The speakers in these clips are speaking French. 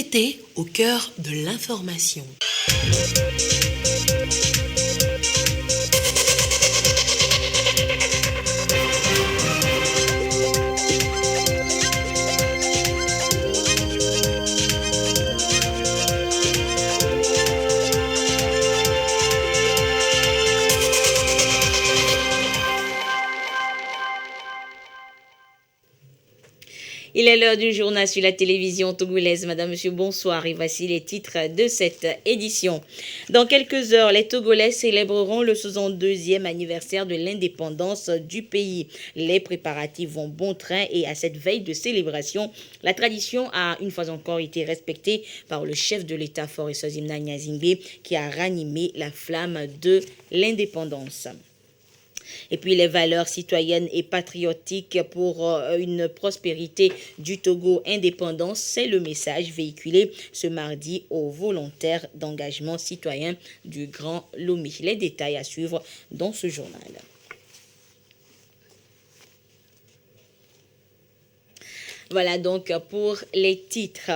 vérité au cœur de l'information. Il est l'heure du journal sur la télévision togolaise. Madame, monsieur, bonsoir. Et voici les titres de cette édition. Dans quelques heures, les Togolais célébreront le 62e anniversaire de l'indépendance du pays. Les préparatifs vont bon train et à cette veille de célébration, la tradition a une fois encore été respectée par le chef de l'État, Faure Sozimna Gnazingbe, qui a ranimé la flamme de l'indépendance. Et puis les valeurs citoyennes et patriotiques pour une prospérité du Togo indépendance, c'est le message véhiculé ce mardi aux volontaires d'engagement citoyen du Grand Lomé. Les détails à suivre dans ce journal. Voilà donc pour les titres.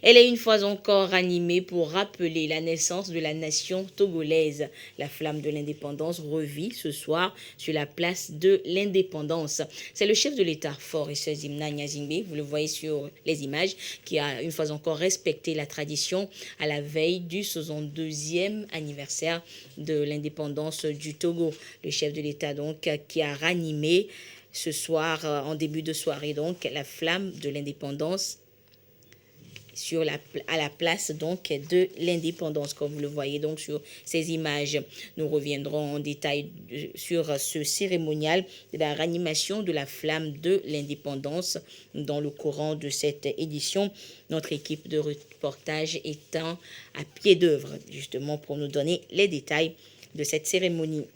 Elle est une fois encore animée pour rappeler la naissance de la nation togolaise. La flamme de l'indépendance revit ce soir sur la place de l'indépendance. C'est le chef de l'État, Faure Sozimna Gnazingbe, vous le voyez sur les images, qui a une fois encore respecté la tradition à la veille du 62e anniversaire de l'indépendance du Togo. Le chef de l'État donc qui a ranimé ce soir, en début de soirée, donc, la flamme de l'indépendance à la place donc de l'indépendance, comme vous le voyez donc sur ces images. Nous reviendrons en détail sur ce cérémonial de la ranimation de la flamme de l'indépendance dans le courant de cette édition. Notre équipe de reportage étant à pied d'œuvre, justement, pour nous donner les détails de cette cérémonie.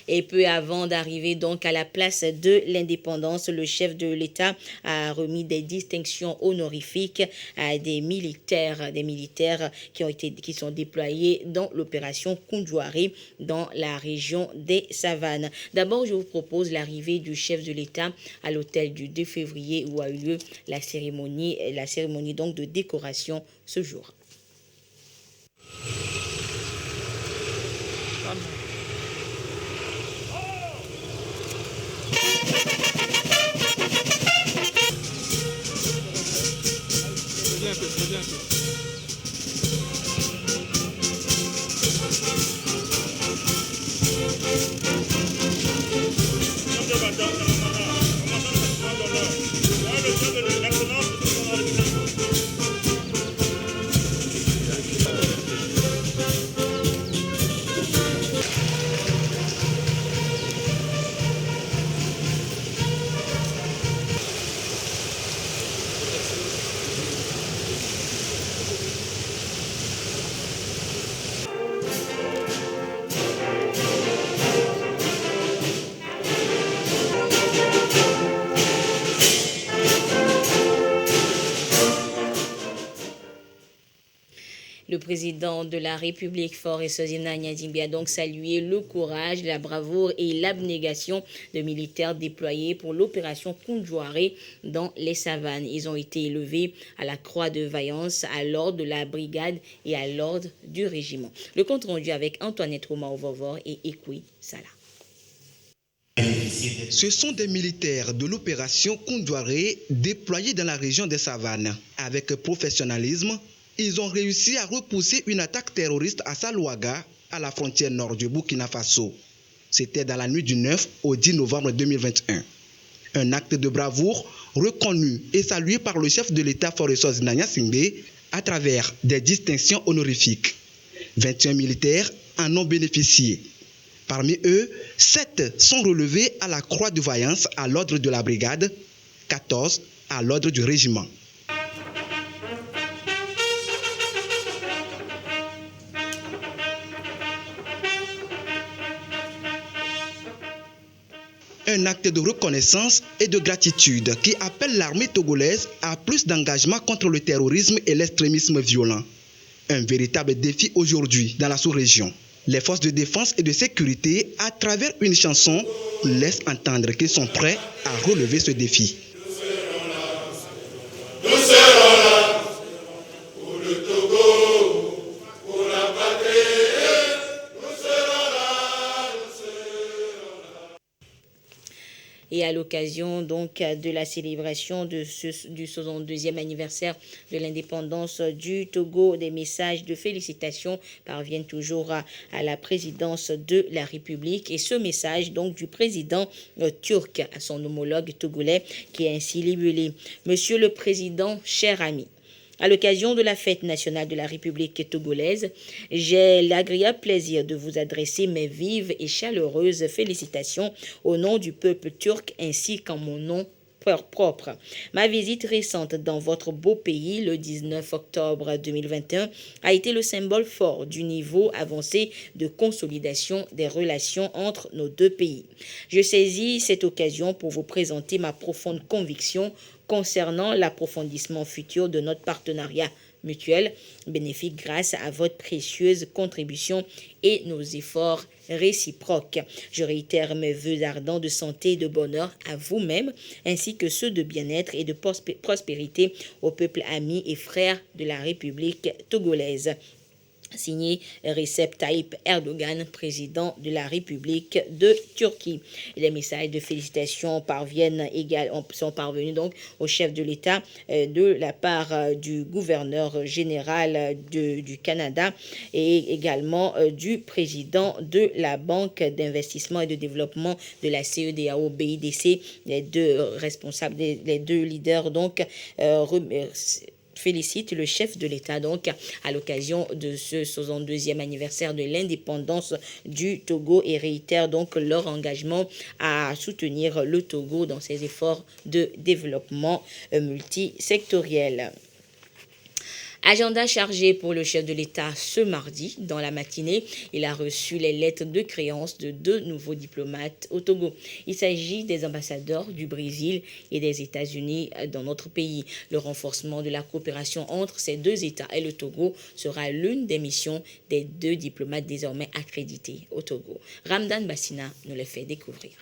Et peu avant d'arriver donc à la place de l'indépendance, le chef de l'État a remis des distinctions honorifiques à des militaires qui sont déployés dans l'opération Kundouaré dans la région des Savanes. D'abord, je vous propose l'arrivée du chef de l'État à l'hôtel du 2 février où a eu lieu la cérémonie donc de décoration ce jour. Le président de la République, Faure Sozimna Gnazingbe, a donc salué le courage, la bravoure et l'abnégation de militaires déployés pour l'opération Kundouaré dans les savanes. Ils ont été élevés à la croix de vaillance, à l'ordre de la brigade et à l'ordre du régiment. Le compte rendu avec Antoinette Romain-Ovovor et Ekoui Salah. Ce sont des militaires de l'opération Kundouaré déployés dans la région des savanes. Avec professionnalisme, ils ont réussi à repousser une attaque terroriste à Salouaga, à la frontière nord du Burkina Faso. C'était dans la nuit du 9 au 10 novembre 2021. Un acte de bravoure reconnu et salué par le chef de l'État, Faure Sozimna Gnazingbe, à travers des distinctions honorifiques. 21 militaires en ont bénéficié. Parmi eux, 7 sont relevés à la croix de vaillance à l'ordre de la brigade, 14 à l'ordre du régiment. Un acte de reconnaissance et de gratitude qui appelle l'armée togolaise à plus d'engagement contre le terrorisme et l'extrémisme violent. Un véritable défi aujourd'hui dans la sous-région. Les forces de défense et de sécurité, à travers une chanson, laissent entendre qu'ils sont prêts à relever ce défi. Nous serons là l'occasion donc de la célébration du 62e anniversaire de l'indépendance du Togo. Des messages de félicitations parviennent toujours à la présidence de la République, et ce message donc du président turc à son homologue togolais qui est ainsi libellé: Monsieur le Président, cher ami, à l'occasion de la fête nationale de la République togolaise, j'ai l'agréable plaisir de vous adresser mes vives et chaleureuses félicitations au nom du peuple turc ainsi qu'en mon nom propre. Ma visite récente dans votre beau pays le 19 octobre 2021 a été le symbole fort du niveau avancé de consolidation des relations entre nos deux pays. Je saisis cette occasion pour vous présenter ma profonde conviction concernant l'approfondissement futur de notre partenariat mutuel bénéfique grâce à votre précieuse contribution et nos efforts réciproques. Je réitère mes vœux ardents de santé et de bonheur à vous-même, ainsi que ceux de bien-être et de prospérité au peuple ami et frère de la République togolaise. Signé Recep Tayyip Erdogan, président de la République de Turquie. Les messages de félicitations sont parvenus donc au chef de l'État de la part du gouverneur général du Canada et également du président de la Banque d'investissement et de développement de la CEDEAO BIDC. Les deux responsables, les deux leaders donc félicite le chef de l'État donc à l'occasion de ce 62e anniversaire de l'indépendance du Togo et réitère donc leur engagement à soutenir le Togo dans ses efforts de développement multisectoriel. Agenda chargé pour le chef de l'État ce mardi. Dans la matinée, il a reçu les lettres de créance de 2 nouveaux diplomates au Togo. Il s'agit des ambassadeurs du Brésil et des États-Unis dans notre pays. Le renforcement de la coopération entre ces deux États et le Togo sera l'une des missions des 2 diplomates désormais accrédités au Togo. Ramdan Bassina nous les fait découvrir.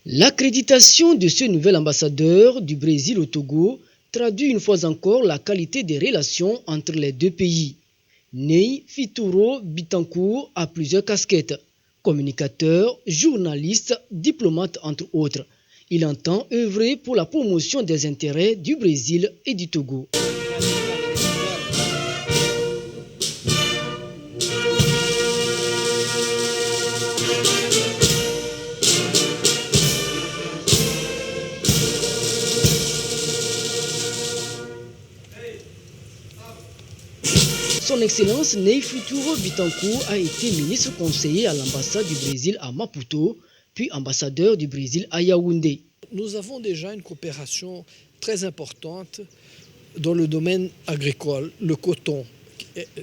L'accréditation de ce nouvel ambassadeur du Brésil au Togo traduit une fois encore la qualité des relations entre les deux pays. Ney Fitouro Bitancourt a plusieurs casquettes: communicateur, journaliste, diplomate entre autres. Il entend œuvrer pour la promotion des intérêts du Brésil et du Togo. Son Excellence Ney Fitouro Bitancourt a été ministre conseiller à l'ambassade du Brésil à Maputo, puis ambassadeur du Brésil à Yaoundé. Nous avons déjà une coopération très importante dans le domaine agricole, le coton.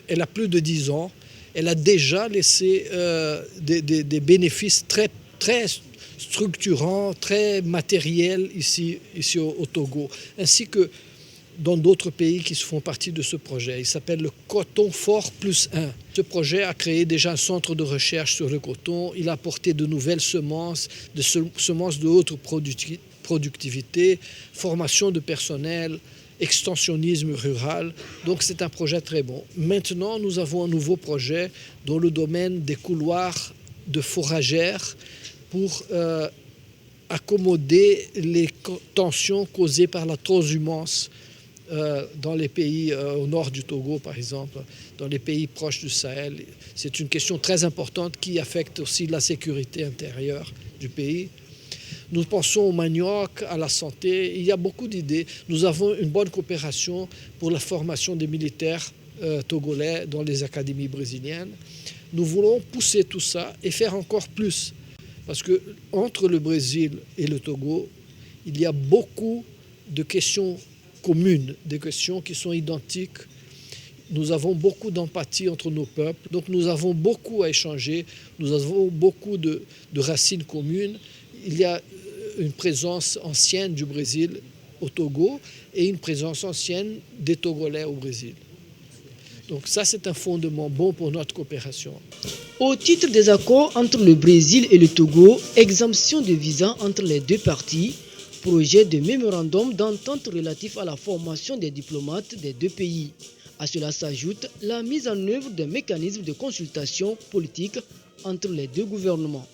Elle a plus de 10 ans. Elle a déjà laissé des bénéfices très structurants, très matériels ici au Togo, ainsi que dans d'autres pays qui font partie de ce projet. Il s'appelle le Coton Fort Plus 1. Ce projet a créé déjà un centre de recherche sur le coton. Il a apporté de nouvelles semences, de haute productivité, formation de personnel, extensionnisme rural. Donc c'est un projet très bon. Maintenant, nous avons un nouveau projet dans le domaine des couloirs de fourragères pour accommoder les tensions causées par la transhumance dans les pays au nord du Togo, par exemple, dans les pays proches du Sahel. C'est une question très importante qui affecte aussi la sécurité intérieure du pays. Nous pensons au manioc, à la santé. Il y a beaucoup d'idées. Nous avons une bonne coopération pour la formation des militaires togolais dans les académies brésiliennes. Nous voulons pousser tout ça et faire encore plus. Parce que entre le Brésil et le Togo, il y a beaucoup de questions communes, des questions qui sont identiques. Nous avons beaucoup d'empathie entre nos peuples, donc nous avons beaucoup à échanger, nous avons beaucoup de racines communes. Il y a une présence ancienne du Brésil au Togo et une présence ancienne des Togolais au Brésil. Donc ça, c'est un fondement bon pour notre coopération. Au titre des accords entre le Brésil et le Togo, exemption de visa entre les deux parties, projet de mémorandum d'entente relatif à la formation des diplomates des deux pays. À cela s'ajoute la mise en œuvre d'un mécanisme de consultation politique entre les deux gouvernements.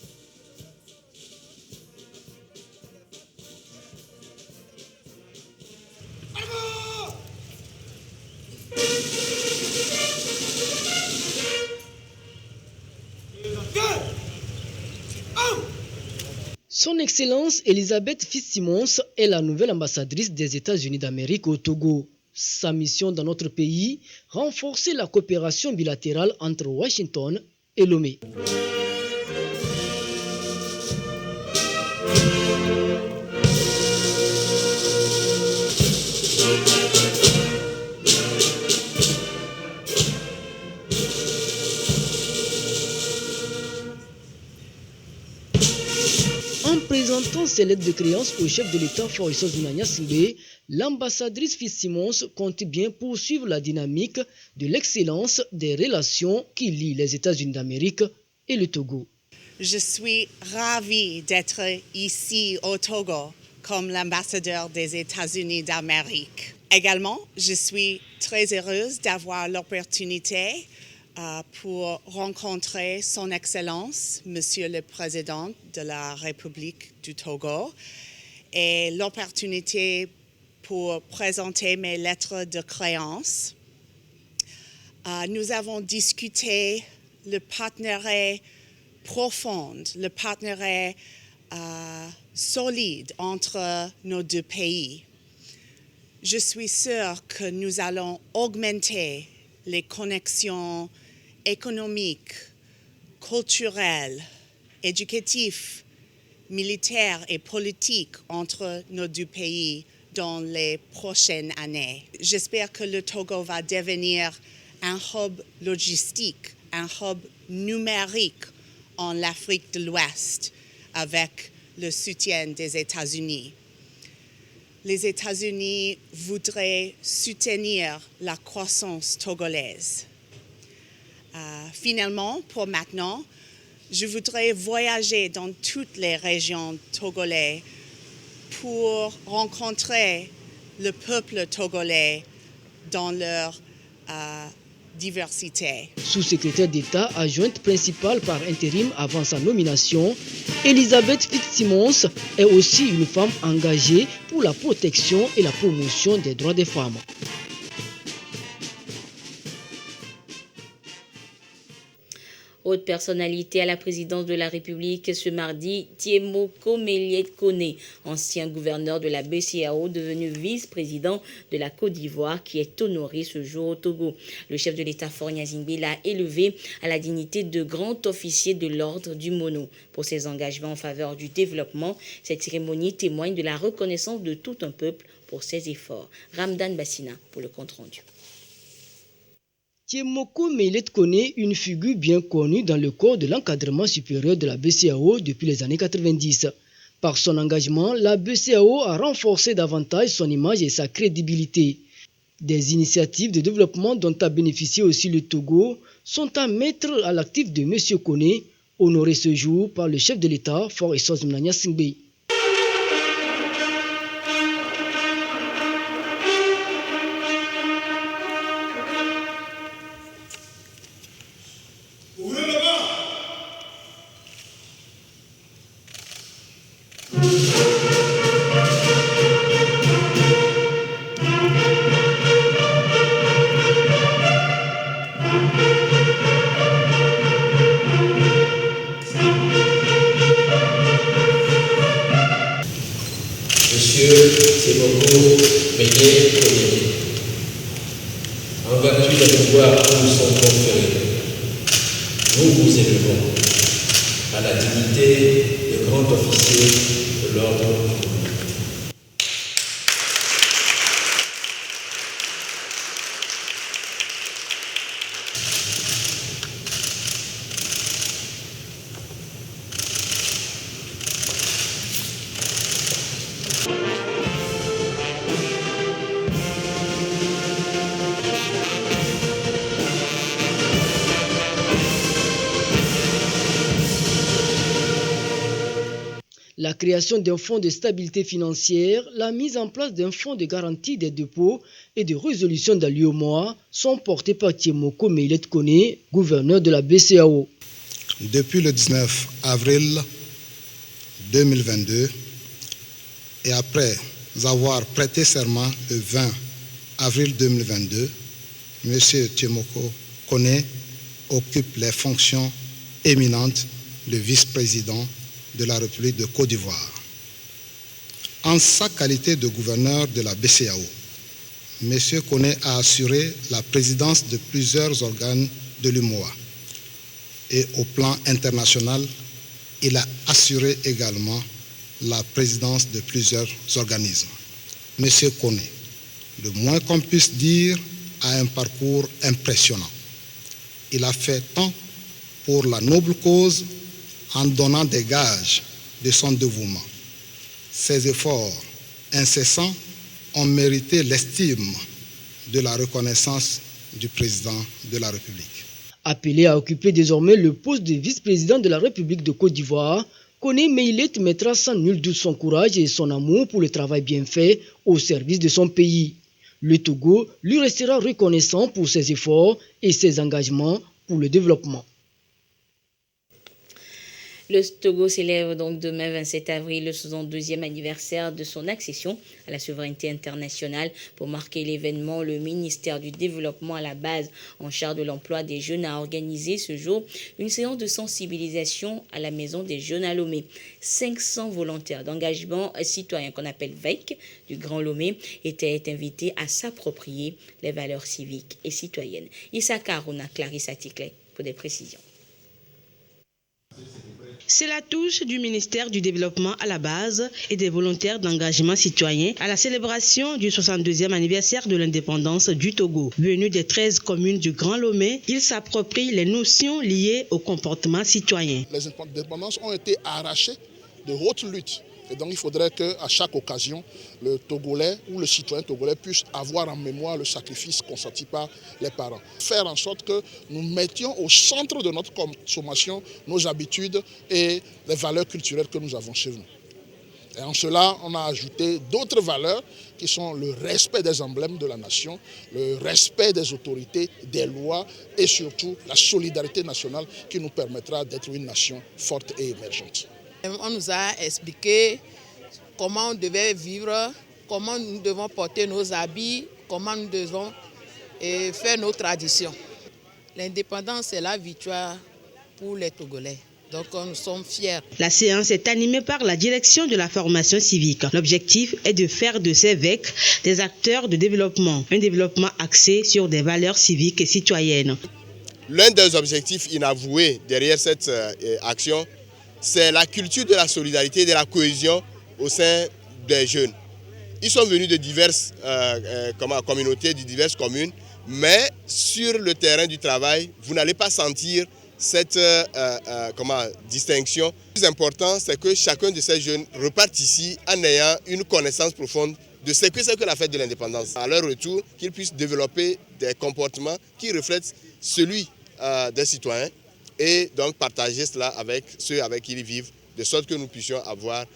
Son Excellence Elisabeth Fitzsimmons est la nouvelle ambassadrice des États-Unis d'Amérique au Togo. Sa mission dans notre pays, renforcer la coopération bilatérale entre Washington et Lomé. En présentant ses lettres de créance au chef de l'État Faure Zinania Singbe, l'ambassadrice Fitzsimmons compte bien poursuivre la dynamique de l'excellence des relations qui lient les États-Unis d'Amérique et le Togo. Je suis ravie d'être ici au Togo comme l'ambassadeur des États-Unis d'Amérique. Également, je suis très heureuse d'avoir l'opportunité pour rencontrer Son Excellence, Monsieur le Président de la République du Togo, et l'opportunité pour présenter mes lettres de créance. Nous avons discuté le partenariat profond, le partenariat solide entre nos deux pays. Je suis sûre que nous allons augmenter les connexions économiques, culturelles, éducatives, militaires et politiques entre nos deux pays dans les prochaines années. J'espère que le Togo va devenir un hub logistique, un hub numérique en Afrique de l'Ouest avec le soutien des États-Unis. Les États-Unis voudraient soutenir la croissance togolaise. Finalement, pour maintenant, je voudrais voyager dans toutes les régions togolaises pour rencontrer le peuple togolais dans leur diversité. Sous-secrétaire d'État adjointe principale par intérim avant sa nomination, Elisabeth Fitzsimmons est aussi une femme engagée pour la protection et la promotion des droits des femmes. Haute personnalité à la présidence de la République ce mardi, Tiemoko Meliet-Kone, ancien gouverneur de la BCEAO, devenu vice-président de la Côte d'Ivoire, qui est honoré ce jour au Togo. Le chef de l'État Faure Gnassingbé l'a élevé à la dignité de grand officier de l'ordre du Mono. Pour ses engagements en faveur du développement, cette cérémonie témoigne de la reconnaissance de tout un peuple pour ses efforts. Ramdan Bassina pour le compte-rendu. Tiemoko Meliet-Kone, une figure bien connue dans le corps de l'encadrement supérieur de la BCEAO depuis les années 90. Par son engagement, la BCEAO a renforcé davantage son image et sa crédibilité. Des initiatives de développement dont a bénéficié aussi le Togo sont à mettre à l'actif de M. Kone, honoré ce jour par le chef de l'État, Faure Gnassingbé. Monsieur Tiemoko Meliet-Kone, en vertu des pouvoirs qui nous sont conférés, nous vous élevons à la dignité de grand officier de l'ordre. La création d'un fonds de stabilité financière, la mise en place d'un fonds de garantie des dépôts et de résolution dans l'UEMOA sont portés par Tiemoko Meilet Kone, gouverneur de la BCEAO. Depuis le 19 avril 2022 et après avoir prêté serment le 20 avril 2022, M. Tiemoko Kone occupe les fonctions éminentes de vice-président de la République de Côte d'Ivoire. En sa qualité de gouverneur de la BCEAO, M. Kone a assuré la présidence de plusieurs organes de l'UEMOA. Et au plan international, il a assuré également la présidence de plusieurs organismes. M. Kone, le moins qu'on puisse dire, a un parcours impressionnant. Il a fait tant pour la noble cause en donnant des gages de son dévouement. Ses efforts incessants ont mérité l'estime de la reconnaissance du président de la République. Appelé à occuper désormais le poste de vice-président de la République de Côte d'Ivoire, Kone Meilet mettra sans nul doute son courage et son amour pour le travail bien fait au service de son pays. Le Togo lui restera reconnaissant pour ses efforts et ses engagements pour le développement. Le Togo célèbre donc demain 27 avril le 62e anniversaire de son accession à la souveraineté internationale. Pour marquer l'événement, le ministère du Développement à la base en charge de l'emploi des jeunes a organisé ce jour une séance de sensibilisation à la Maison des Jeunes à Lomé. 500 volontaires d'engagement citoyen qu'on appelle VEC du Grand Lomé étaient invités à s'approprier les valeurs civiques et citoyennes. Issa Karouna, Clarisse Atikle pour des précisions. C'est la touche du ministère du Développement à la base et des volontaires d'engagement citoyen à la célébration du 62e anniversaire de l'indépendance du Togo. Venus des 13 communes du Grand Lomé, ils s'approprient les notions liées au comportement citoyen. Les indépendances ont été arrachées de haute lutte. Et donc il faudrait qu'à chaque occasion, le Togolais ou le citoyen togolais puisse avoir en mémoire le sacrifice consenti par les parents. Faire en sorte que nous mettions au centre de notre consommation nos habitudes et les valeurs culturelles que nous avons chez nous. Et en cela, on a ajouté d'autres valeurs qui sont le respect des emblèmes de la nation, le respect des autorités, des lois et surtout la solidarité nationale qui nous permettra d'être une nation forte et émergente. On nous a expliqué comment on devait vivre, comment nous devons porter nos habits, comment nous devons faire nos traditions. L'indépendance, c'est la victoire pour les Togolais. Donc nous sommes fiers. La séance est animée par la direction de la formation civique. L'objectif est de faire de ces VEC des acteurs de développement, un développement axé sur des valeurs civiques et citoyennes. L'un des objectifs inavoués derrière cette action, c'est la culture de la solidarité et de la cohésion au sein des jeunes. Ils sont venus de diverses communautés, de diverses communes, mais sur le terrain du travail, vous n'allez pas sentir cette distinction. Le plus important, c'est que chacun de ces jeunes reparte ici en ayant une connaissance profonde de ce que c'est que la fête de l'indépendance. À leur retour, qu'ils puissent développer des comportements qui reflètent celui des citoyens et donc partager cela avec ceux avec qui ils vivent, de sorte que nous puissions avoir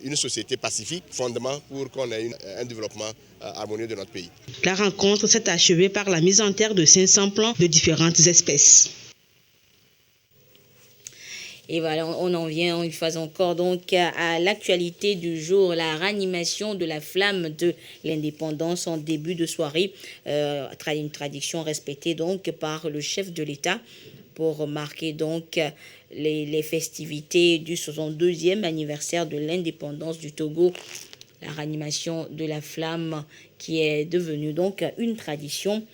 une société pacifique, fondement pour qu'on ait un développement harmonieux de notre pays. La rencontre s'est achevée par la mise en terre de 500 plants de différentes espèces. Et voilà, on en vient une fois encore donc à l'actualité du jour, la ranimation de la flamme de l'indépendance en début de soirée, une tradition respectée donc par le chef de l'État pour marquer donc les festivités du 62e anniversaire de l'indépendance du Togo. La ranimation de la flamme qui est devenue donc une tradition.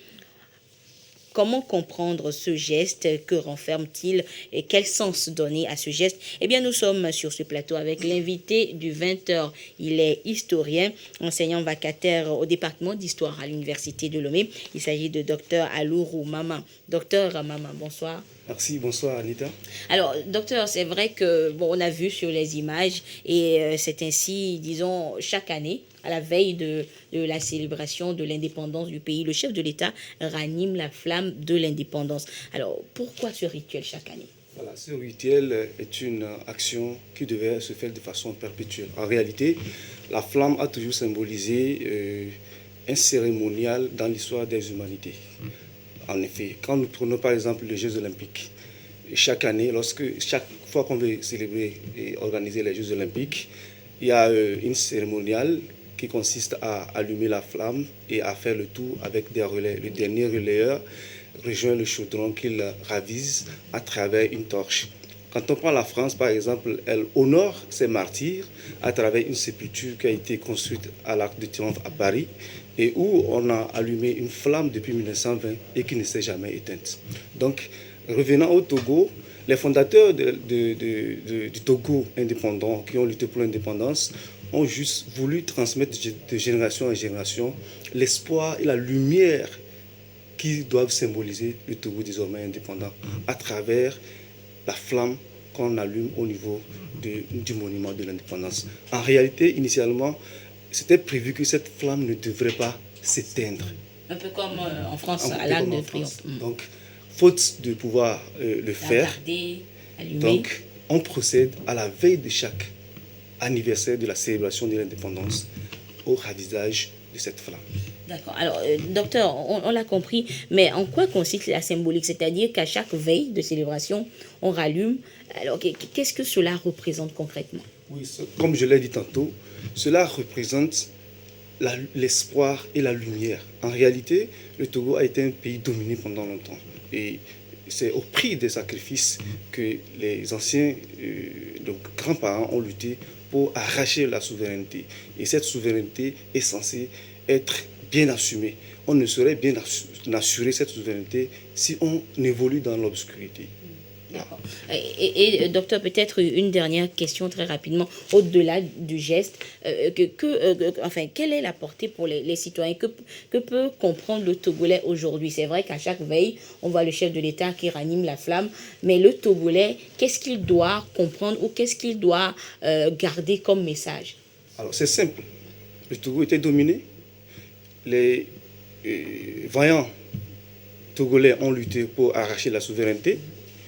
Comment comprendre ce geste? Que renferme-t-il et quel sens donner à ce geste? Eh bien, nous sommes sur ce plateau avec l'invité du 20h. Il est historien, enseignant vacataire au département d'histoire à l'université de Lomé. Il s'agit de Dr Alourou Mama. Docteur Mama, bonsoir. Merci, bonsoir Anita. Alors, docteur, c'est vrai que on a vu sur les images et c'est ainsi, disons, chaque année, à la veille de la célébration de l'indépendance du pays, le chef de l'État ranime la flamme de l'indépendance. Alors, pourquoi ce rituel chaque année? Voilà, ce rituel est une action qui devait se faire de façon perpétuelle. En réalité, la flamme a toujours symbolisé un cérémonial dans l'histoire des humanités. En effet, quand nous prenons par exemple les Jeux Olympiques, chaque année, chaque fois qu'on veut célébrer et organiser les Jeux Olympiques, il y a une cérémoniale qui consiste à allumer la flamme et à faire le tour avec des relais. Le dernier relayeur rejoint le chaudron qu'il ravise à travers une torche. Quand on prend la France, par exemple, elle honore ses martyrs à travers une sépulture qui a été construite à l'Arc de Triomphe à Paris et où on a allumé une flamme depuis 1920 et qui ne s'est jamais éteinte. Donc, revenant au Togo, les fondateurs du Togo indépendant qui ont lutté pour l'indépendance ont juste voulu transmettre de génération en génération l'espoir et la lumière qui doivent symboliser le Togo désormais indépendant à travers la flamme qu'on allume au niveau du monument de l'indépendance. En réalité, initialement, c'était prévu que cette flamme ne devrait pas s'éteindre. Un peu comme en France, à l'Arc de Triomphe. Donc, faute de pouvoir le faire, donc, on procède à la veille de chaque anniversaire de la célébration de l'indépendance au ravisage de cette flamme. D'accord. Alors, docteur, on l'a compris, mais en quoi consiste la symbolique? C'est-à-dire qu'à chaque veille de célébration, on rallume. Alors, qu'est-ce que cela représente concrètement? Oui, comme je l'ai dit tantôt, cela représente l'espoir et la lumière. En réalité, le Togo a été un pays dominé pendant longtemps. Et c'est au prix des sacrifices que les anciens grands-parents ont lutté pour arracher la souveraineté. Et cette souveraineté est censée être bien assumée. On ne saurait bien assurer cette souveraineté si on évolue dans l'obscurité. D'accord. Et docteur, peut-être une dernière question très rapidement, au-delà du geste, quelle est la portée pour les citoyens? Que peut comprendre le Togolais aujourd'hui? C'est vrai qu'à chaque veille, on voit le chef de l'État qui ranime la flamme, mais le Togolais, qu'est-ce qu'il doit comprendre ou qu'est-ce qu'il doit garder comme message? Alors c'est simple, le Togo était dominé, les vaillants Togolais ont lutté pour arracher la souveraineté.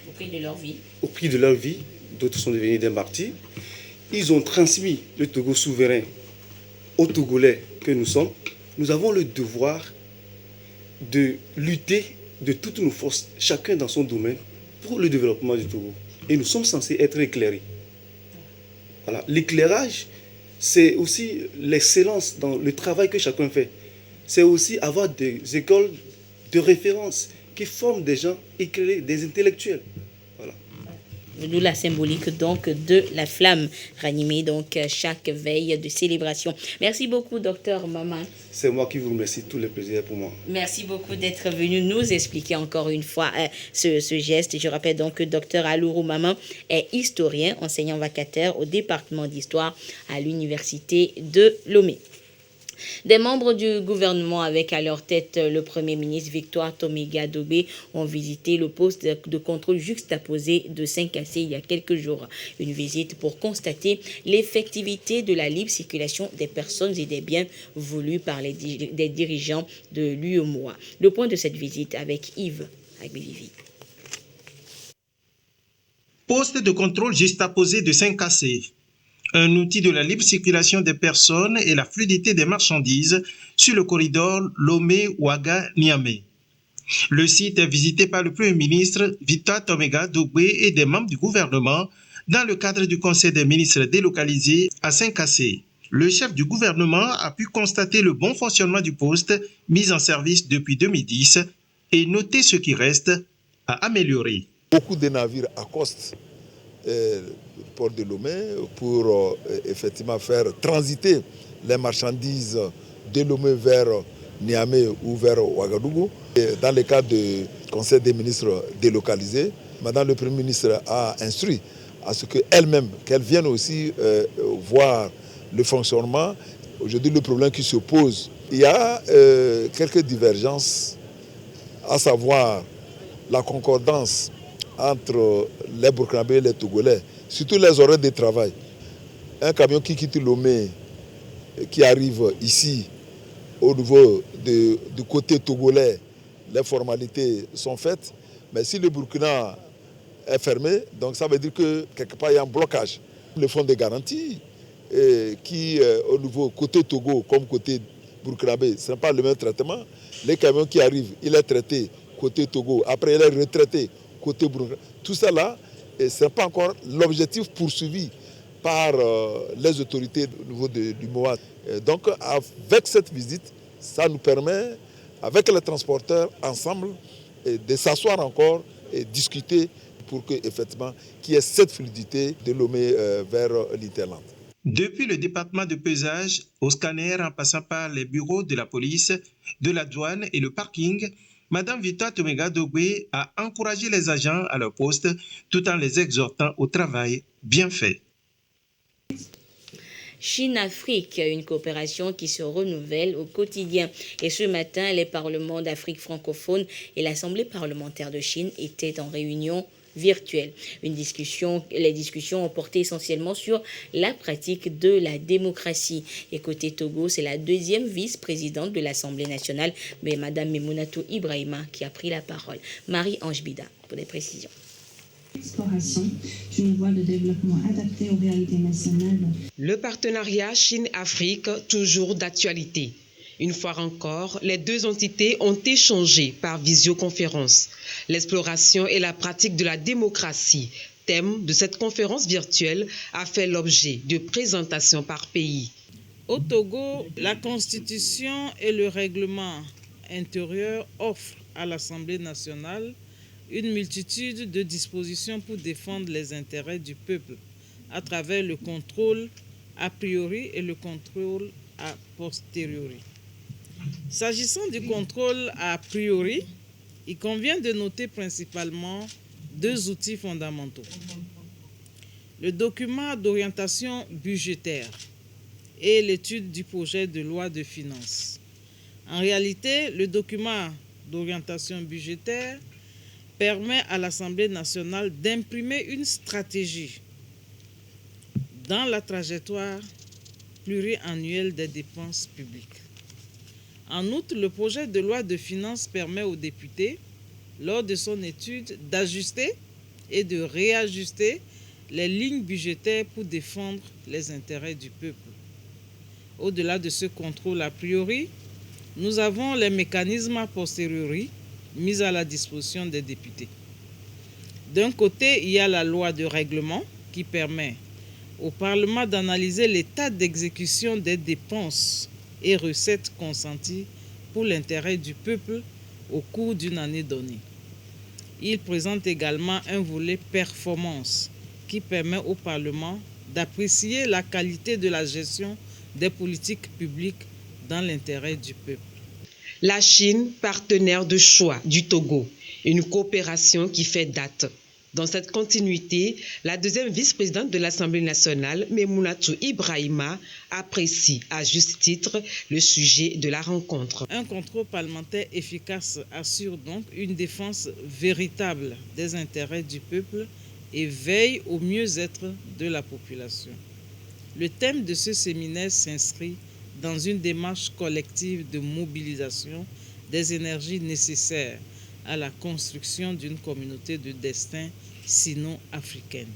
Au prix de leur vie. Au prix de leur vie, d'autres sont devenus des martyrs. Ils ont transmis le Togo souverain aux Togolais que nous sommes. Nous avons le devoir de lutter de toutes nos forces, chacun dans son domaine, pour le développement du Togo. Et nous sommes censés être éclairés. Voilà. L'éclairage, c'est aussi l'excellence dans le travail que chacun fait. C'est aussi avoir des écoles de référence qui forment des gens éclairés, des intellectuels. Voilà. D'où la symbolique donc de la flamme ranimée donc chaque veille de célébration. Merci beaucoup, docteur Maman. C'est moi qui vous remercie, tout le plaisir pour moi. Merci beaucoup d'être venu nous expliquer encore une fois ce geste. Je rappelle donc que docteur Alourou Maman est historien, enseignant vacataire au département d'histoire à l'université de Lomé. Des membres du gouvernement avec à leur tête le Premier ministre Victoire Tomiga Dobé ont visité le poste de contrôle juxtaposé de Saint-Cassé il y a quelques jours. Une visite pour constater l'effectivité de la libre circulation des personnes et des biens voulus par des dirigeants de l'UEMOA. Le point de cette visite avec Yves Agbivivi. Poste de contrôle juxtaposé de Saint-Cassé. Un outil de la libre circulation des personnes et la fluidité des marchandises sur le corridor Lomé-Ouaga-Niamey. Le site est visité par le Premier ministre Victoire Tomiga Dobé et des membres du gouvernement dans le cadre du Conseil des ministres délocalisé à Saint-Cassé. Le chef du gouvernement a pu constater le bon fonctionnement du poste mis en service depuis 2010 et noter ce qui reste à améliorer. Beaucoup de navires accostent le port de Lomé pour effectivement faire transiter les marchandises de Lomé vers Niamey ou vers Ouagadougou. Dans le cadre du Conseil des ministres délocalisés, Madame le Premier ministre a instruit à ce qu'elle vienne aussi voir le fonctionnement. Aujourd'hui, le problème qui se pose, il y a quelques divergences, à savoir la concordance entre les Burkinabés et les Togolais, surtout les horaires de travail. Un camion qui quitte Lomé, qui arrive ici, au niveau du côté togolais, les formalités sont faites. Mais si le Burkina est fermé, donc ça veut dire que quelque part il y a un blocage. Le fonds de garantie qui, au niveau côté Togo comme côté Burkinabé, ce n'est pas le même traitement. Les camions qui arrivent, il est traité côté Togo, après il est retraité côté Burkinabé. Tout ça là, ce n'est pas encore l'objectif poursuivi par les autorités au niveau du MOA. Donc avec cette visite, ça nous permet, avec les transporteurs ensemble, de s'asseoir encore et discuter pour qu'effectivement qu'il y ait cette fluidité de Lomé vers l'Interland. Depuis le département de pesage au scanner en passant par les bureaux de la police, de la douane et le parking, Madame Vita Tomega Dogwe a encouragé les agents à leur poste tout en les exhortant au travail bien fait. Chine-Afrique, une coopération qui se renouvelle au quotidien. Et ce matin, les parlements d'Afrique francophone et l'Assemblée parlementaire de Chine étaient en réunion virtuelle. Les discussions ont porté essentiellement sur la pratique de la démocratie. Et côté Togo, c'est la deuxième vice-présidente de l'Assemblée nationale, mais Madame Memunatu Ibrahima, qui a pris la parole. Marie-Ange Bida, pour des précisions. Exploration d'une voie de développement adaptée aux réalités nationales. Le partenariat Chine-Afrique, toujours d'actualité. Une fois encore, les deux entités ont échangé par visioconférence. L'exploration et la pratique de la démocratie, thème de cette conférence virtuelle, a fait l'objet de présentations par pays. Au Togo, la Constitution et le règlement intérieur offrent à l'Assemblée nationale une multitude de dispositions pour défendre les intérêts du peuple à travers le contrôle a priori et le contrôle a posteriori. S'agissant du contrôle a priori, il convient de noter principalement deux outils fondamentaux. Le document d'orientation budgétaire et l'étude du projet de loi de finances. En réalité, le document d'orientation budgétaire permet à l'Assemblée nationale d'imprimer une stratégie dans la trajectoire pluriannuelle des dépenses publiques. En outre, le projet de loi de finances permet aux députés, lors de son étude, d'ajuster et de réajuster les lignes budgétaires pour défendre les intérêts du peuple. Au-delà de ce contrôle a priori, nous avons les mécanismes a posteriori mis à la disposition des députés. D'un côté, il y a la loi de règlement qui permet au Parlement d'analyser l'état d'exécution des dépenses et recettes consenties pour l'intérêt du peuple au cours d'une année donnée. Il présente également un volet performance qui permet au Parlement d'apprécier la qualité de la gestion des politiques publiques dans l'intérêt du peuple. La Chine, partenaire de choix du Togo, une coopération qui fait date. Dans cette continuité, la deuxième vice-présidente de l'Assemblée nationale, Memunatu Ibrahima, apprécie à juste titre le sujet de la rencontre. Un contrôle parlementaire efficace assure donc une défense véritable des intérêts du peuple et veille au mieux-être de la population. Le thème de ce séminaire s'inscrit dans une démarche collective de mobilisation des énergies nécessaires à la construction d'une communauté de destin sino-africaine.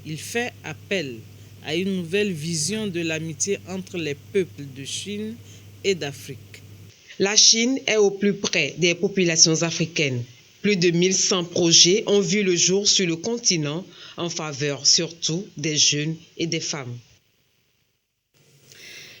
Il fait appel à une nouvelle vision de l'amitié entre les peuples de Chine et d'Afrique. La Chine est au plus près des populations africaines. Plus de 1100 projets ont vu le jour sur le continent en faveur surtout des jeunes et des femmes.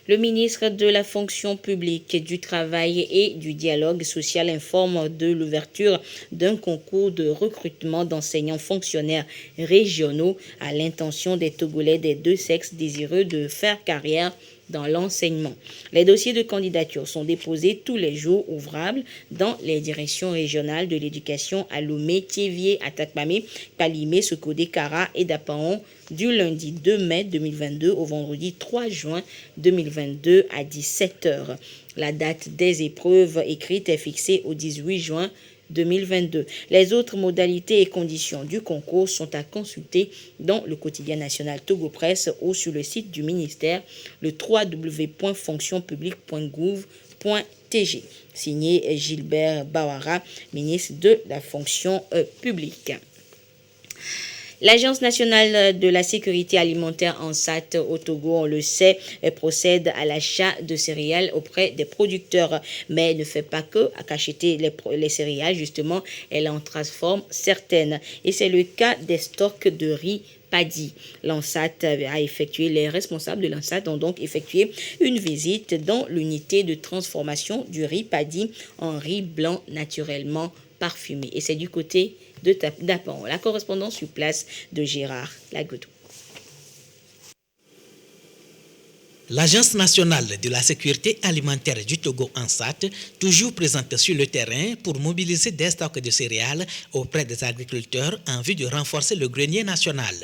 Le ministre de la Fonction publique, du Travail et du Dialogue social informe de l'ouverture d'un concours de recrutement d'enseignants fonctionnaires régionaux à l'intention des Togolais des deux sexes désireux de faire carrière dans l'enseignement. Les dossiers de candidature sont déposés tous les jours ouvrables dans les directions régionales de l'éducation à Lomé, Thiévié, Atakpamé, Palimé, Sokodé, Kara et Dapaon du lundi 2 mai 2022 au vendredi 3 juin 2022 à 17h. La date des épreuves écrites est fixée au 18 juin 2022. Les autres modalités et conditions du concours sont à consulter dans le quotidien national Togo Presse ou sur le site du ministère, le www.fonctionpublique.gouv.tg. Signé Gilbert Bawara, ministre de la Fonction publique. L'Agence nationale de la sécurité alimentaire ANSAT au Togo, on le sait, procède à l'achat de céréales auprès des producteurs, mais ne fait pas que acheter les céréales, justement, elle en transforme certaines. Et c'est le cas des stocks de riz Paddy. Les responsables de l'ANSAT ont donc effectué une visite dans l'unité de transformation du riz Paddy en riz blanc naturellement parfumé. Et c'est du côté de Dapan. La correspondance sur place de Gérard Lagodou. L'Agence nationale de la sécurité alimentaire du Togo ANSAT, toujours présente sur le terrain pour mobiliser des stocks de céréales auprès des agriculteurs en vue de renforcer le grenier national.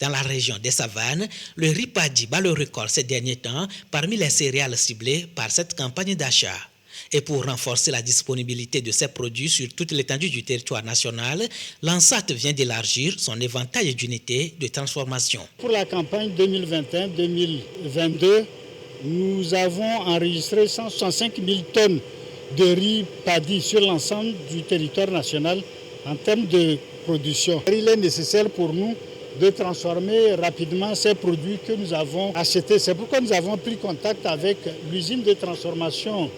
Dans la région des Savanes, le riz Paddy bat le record ces derniers temps parmi les céréales ciblées par cette campagne d'achat. Et pour renforcer la disponibilité de ces produits sur toute l'étendue du territoire national, l'ANSAT vient d'élargir son éventail d'unités de transformation. Pour la campagne 2021-2022, nous avons enregistré 165 000 tonnes de riz Paddy sur l'ensemble du territoire national en termes de production. Il est nécessaire pour nous de transformer rapidement ces produits que nous avons achetés. C'est pourquoi nous avons pris contact avec l'usine de transformation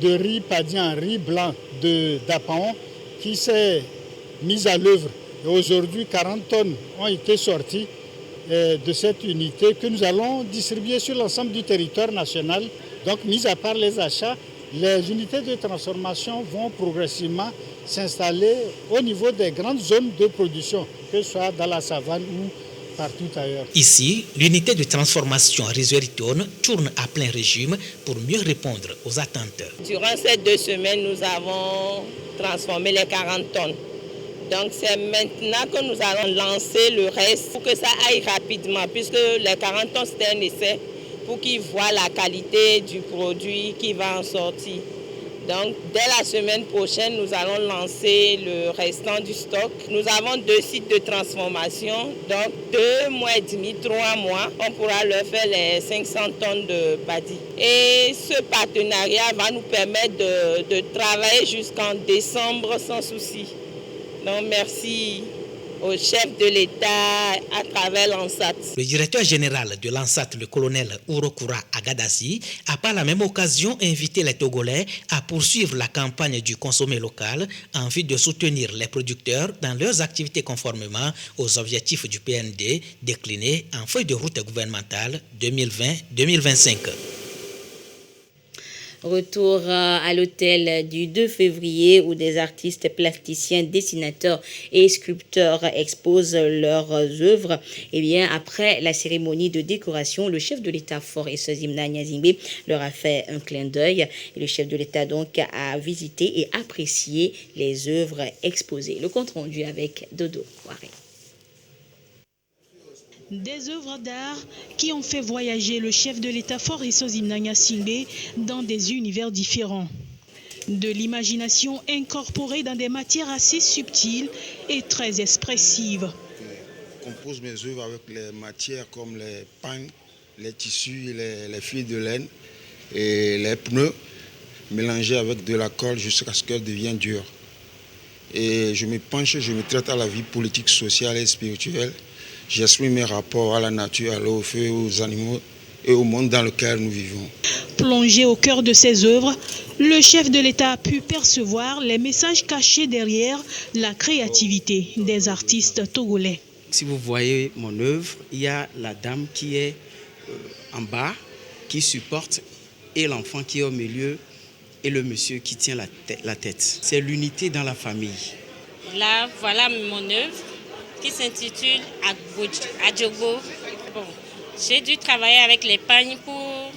de riz Paddy en riz blanc de Dapan qui s'est mise à l'œuvre. Et aujourd'hui, 40 tonnes ont été sorties de cette unité que nous allons distribuer sur l'ensemble du territoire national. Donc, mis à part les achats, les unités de transformation vont progressivement s'installer au niveau des grandes zones de production, que ce soit dans la savane ou partout ailleurs. Ici, l'unité de transformation Rizeritone tourne à plein régime pour mieux répondre aux attentes. Durant ces 2 semaines, nous avons transformé les 40 tonnes. Donc c'est maintenant que nous allons lancer le reste pour que ça aille rapidement, puisque les 40 tonnes c'était un essai pour qu'ils voient la qualité du produit qui va en sortir. Donc, dès la semaine prochaine, nous allons lancer le restant du stock. Nous avons 2 sites de transformation, donc 2 mois et demi, 3 mois, on pourra leur faire les 500 tonnes de Paddy. Et ce partenariat va nous permettre de travailler jusqu'en décembre sans souci. Donc, merci au chef de l'État à travers l'ANSAT. Le directeur général de l'ANSAT, le colonel Urokura Agadasi, a par la même occasion invité les Togolais à poursuivre la campagne du consommé local en vue de soutenir les producteurs dans leurs activités conformément aux objectifs du PND déclinés en feuille de route gouvernementale 2020-2025. Retour à l'hôtel du 2 février où des artistes plasticiens, dessinateurs et sculpteurs exposent leurs œuvres. Et bien, après la cérémonie de décoration, le chef de l'État Faure Eswazimna Nyazingbe leur a fait un clin d'œil. Et le chef de l'État donc a visité et apprécié les œuvres exposées. Le compte rendu avec Dodo Waré. Des œuvres d'art qui ont fait voyager le chef de l'État Faure Eswazimna Nyazingbe dans des univers différents. De l'imagination incorporée dans des matières assez subtiles et très expressives. Je compose mes œuvres avec les matières comme les pagnes, les tissus, les fils de laine et les pneus mélangés avec de la colle jusqu'à ce qu'elle devienne dure. Et je me traite à la vie politique, sociale et spirituelle. J'exprime mes rapports à la nature, à l'eau, au feu, aux animaux et au monde dans lequel nous vivons. Plongé au cœur de ses œuvres, le chef de l'État a pu percevoir les messages cachés derrière la créativité des artistes togolais. Si vous voyez mon œuvre, il y a la dame qui est en bas, qui supporte, et l'enfant qui est au milieu, et le monsieur qui tient la tête. C'est l'unité dans la famille. Là, voilà mon œuvre qui s'intitule Adjogo. Bon, j'ai dû travailler avec les pagnes pour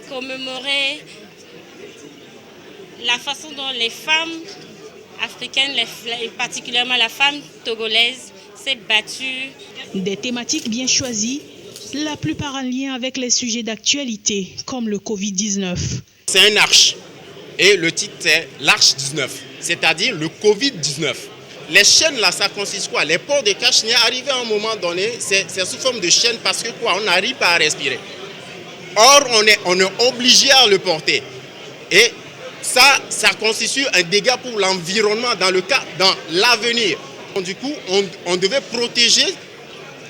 commémorer la façon dont les femmes africaines, particulièrement la femme togolaise, s'est battue. Des thématiques bien choisies, la plupart en lien avec les sujets d'actualité, comme le Covid-19. C'est un arche, et le titre c'est l'Arche 19, c'est-à-dire le Covid-19. Les chaînes là, ça consiste quoi? Les ports de cache-nez, arrivé à un moment donné, c'est sous forme de chaîne parce que quoi? On n'arrive pas à respirer. Or, on est obligé à le porter. Et ça constitue un dégât pour l'environnement dans l'avenir. Du coup, on devait protéger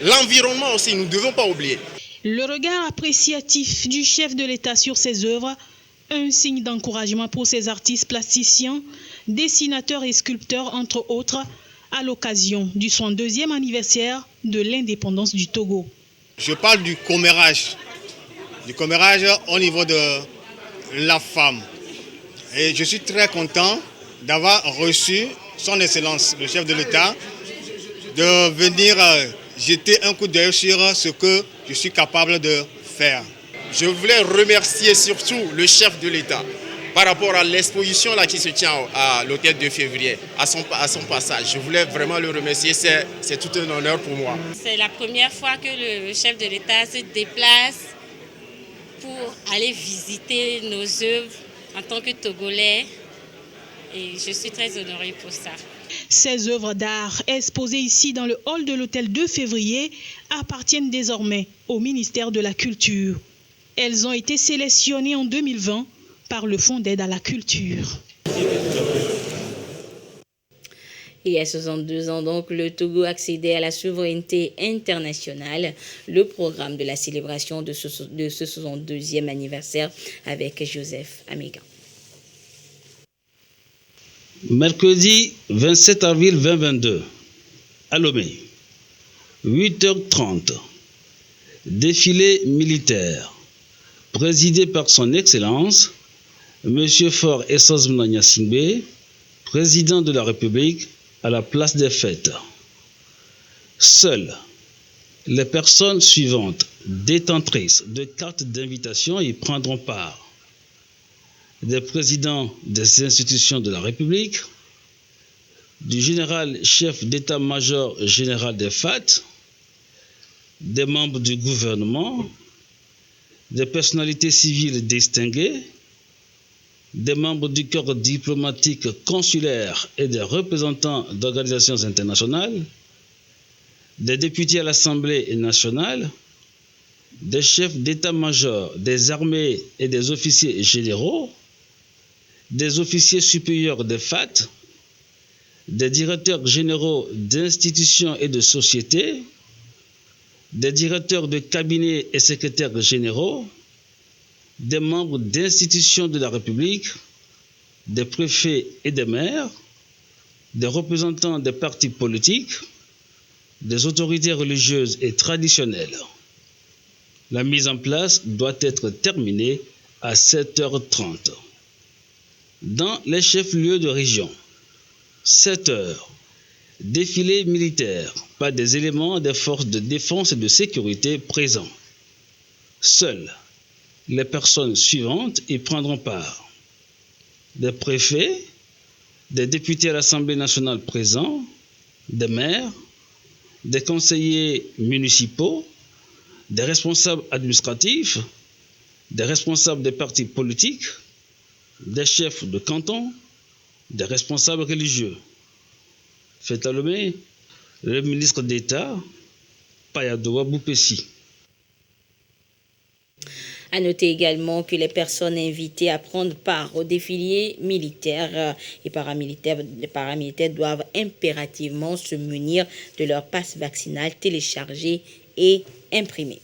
l'environnement aussi, nous ne devons pas oublier. Le regard appréciatif du chef de l'État sur ses œuvres, un signe d'encouragement pour ses artistes plasticiens, dessinateurs et sculpteurs, entre autres, à l'occasion du 62e anniversaire de l'indépendance du Togo. Je parle du commérage au niveau de la femme. Et je suis très content d'avoir reçu son Excellence, le chef de l'État, de venir jeter un coup d'œil sur ce que je suis capable de faire. Je voulais remercier surtout le chef de l'État par rapport à l'exposition là qui se tient à l'hôtel de février, à son passage. Je voulais vraiment le remercier, c'est tout un honneur pour moi. C'est la première fois que le chef de l'État se déplace pour aller visiter nos œuvres en tant que Togolais. Et je suis très honorée pour ça. Ces œuvres d'art exposées ici dans le hall de l'hôtel 2 février appartiennent désormais au ministère de la Culture. Elles ont été sélectionnées en 2020 par le Fonds d'aide à la culture. Il y a 62 ans, donc, le Togo accédait à la souveraineté internationale. Le programme de la célébration de ce 62e anniversaire avec Joseph Amiga. Mercredi 27 avril 2022, à Lomé, 8h30, défilé militaire, présidé par son Excellence, M. Faure Essozmna Gnassingbé, président de la République, à la place des fêtes. Seules les personnes suivantes, détentrices de cartes d'invitation, y prendront part. Des présidents des institutions de la République, du général chef d'état-major général des FAT, des membres du gouvernement, des personnalités civiles distinguées, des membres du corps diplomatique consulaire et des représentants d'organisations internationales, des députés à l'Assemblée nationale, des chefs d'état-major des armées et des officiers généraux, des officiers supérieurs des FAT, des directeurs généraux d'institutions et de sociétés, des directeurs de cabinets et secrétaires généraux, des membres d'institutions de la République, des préfets et des maires, des représentants des partis politiques, des autorités religieuses et traditionnelles. La mise en place doit être terminée à 7h30. Dans les chefs-lieux de région, 7h, défilé militaire par des éléments des forces de défense et de sécurité présents. Seules les personnes suivantes y prendront part. Des préfets, des députés à l'Assemblée nationale présents, des maires, des conseillers municipaux, des responsables administratifs, des responsables des partis politiques, des chefs de canton, des responsables religieux. Fait à Lomé, le ministre d'État, Payadowa Boupessi. À noter également que les personnes invitées à prendre part au défilé militaire et les paramilitaires doivent impérativement se munir de leur passe vaccinal téléchargé et imprimé.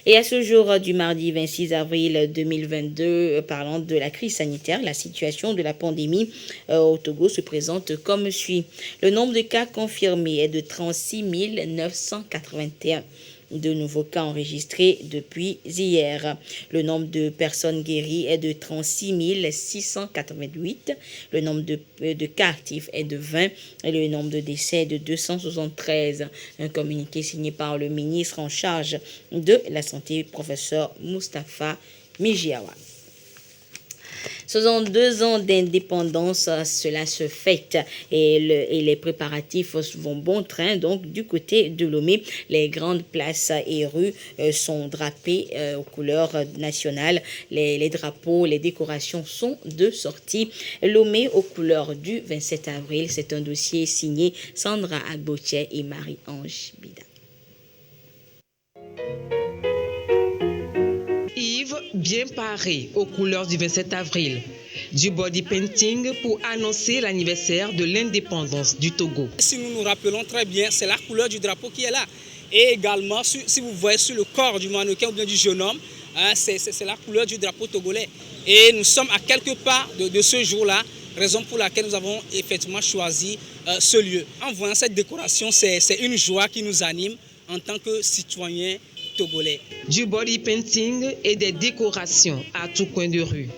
Et à ce jour du mardi 26 avril 2022, parlant de la crise sanitaire, la situation de la pandémie au Togo se présente comme suit. Le nombre de cas confirmés est de 36 981. De nouveaux cas enregistrés depuis hier. Le nombre de personnes guéries est de 36 688. Le nombre de cas actifs est de 20 et le nombre de décès est de 273. Un communiqué signé par le ministre en charge de la Santé, professeur Moustapha Mijiawa. 62 ans d'indépendance, cela se fête et les préparatifs vont bon train. Donc, du côté de Lomé, les grandes places et rues sont drapées aux couleurs nationales. Les drapeaux, les décorations sont de sortie. Lomé aux couleurs du 27 avril, c'est un dossier signé Sandra Agboche et Marie-Ange Bida. Yves, bien paré aux couleurs du 27 avril. Du body painting pour annoncer l'anniversaire de l'indépendance du Togo. Si nous nous rappelons très bien, c'est la couleur du drapeau qui est là. Et également, si vous voyez sur le corps du mannequin ou bien du jeune homme, c'est la couleur du drapeau togolais. Et nous sommes à quelques pas de ce jour-là, raison pour laquelle nous avons effectivement choisi ce lieu. En voyant cette décoration, c'est une joie qui nous anime en tant que citoyens togolais. Du body painting et des décorations à tout coin de rue.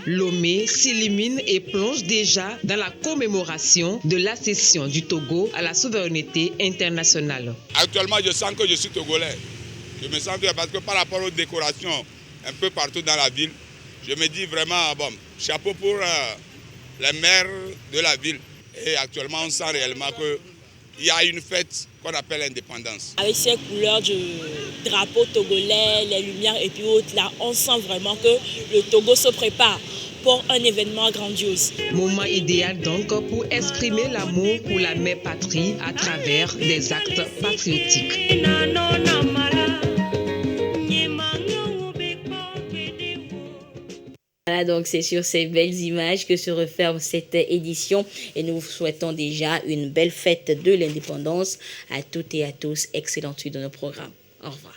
Lomé s'illumine et plonge déjà dans la commémoration de l'accession du Togo à la souveraineté internationale. Actuellement, je sens que je suis togolais. Je me sens bien parce que par rapport aux décorations un peu partout dans la ville, je me dis vraiment, bon, chapeau pour les maires de la ville. Et actuellement, on sent réellement qu'il y a une fête qu'on appelle l'indépendance. Avec ces couleurs du drapeau togolais, les lumières et puis autres, là, on sent vraiment que le Togo se prépare pour un événement grandiose. Moment idéal donc pour exprimer l'amour pour la mère patrie à travers des actes patriotiques. Voilà, donc c'est sur ces belles images que se referme cette édition et nous vous souhaitons déjà une belle fête de l'indépendance à toutes et à tous. Excellente suite de nos programmes. Au revoir.